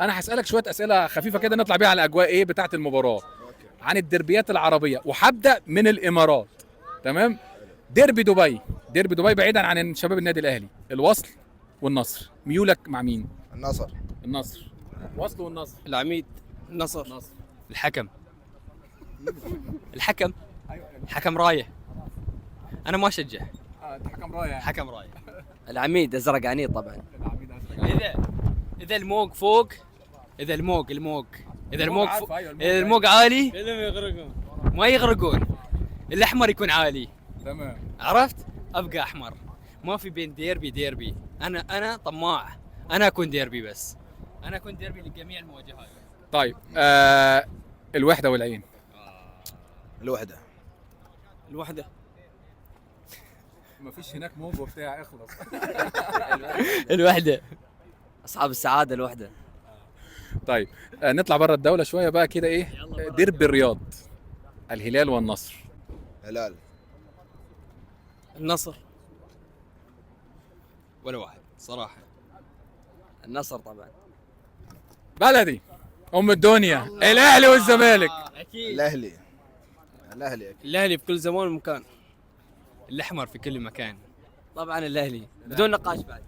انا هسالك شويه اسئله خفيفه كده نطلع بيها على الاجواء ايه بتاعه المباراه عن الدربيات العربيه، وهبدا من الامارات. تمام. ديربي دبي، ديربي دبي بعيدا عن شباب النادي الاهلي، الوصل والنصر، ميولك مع مين؟ النصر. النصر. وصل والنصر. العميد. النصر. النصر. الحكم. الحكم. الحكم رايح. انا ما اشجع. انت حكم رايح. حكم رايح. العميد ازرق عنيد طبعا. اذا الموج فوق، اذا الموج اذا الموج عارف، فوق، أيوة، الموج اذا الموج عالي ما يغرقون. الاحمر يكون عالي. تمام. عرفت؟ ابقى احمر. ما في بين ديربي. انا طماع. انا اكون ديربي، بس انا اكون ديربي لجميع المواجهات. طيب الوحده والعين. الوحده. الوحده. مفيش هناك موج وبتاع، اخلص. الوحده. اصحاب السعاده الوحده. طيب نطلع بره الدوله شويه بقى كده، ايه ديربي الرياض، الهلال والنصر. هلال. النصر. ولا واحد صراحه. النصر طبعا. بلدي ام الدنيا، الاهلي والزمالك. اكيد. الاهلي. الاهلي اكيد. الاهلي في كل زمان ومكان. الاحمر في كل مكان. طبعا الاهلي بدون نقاش بعد.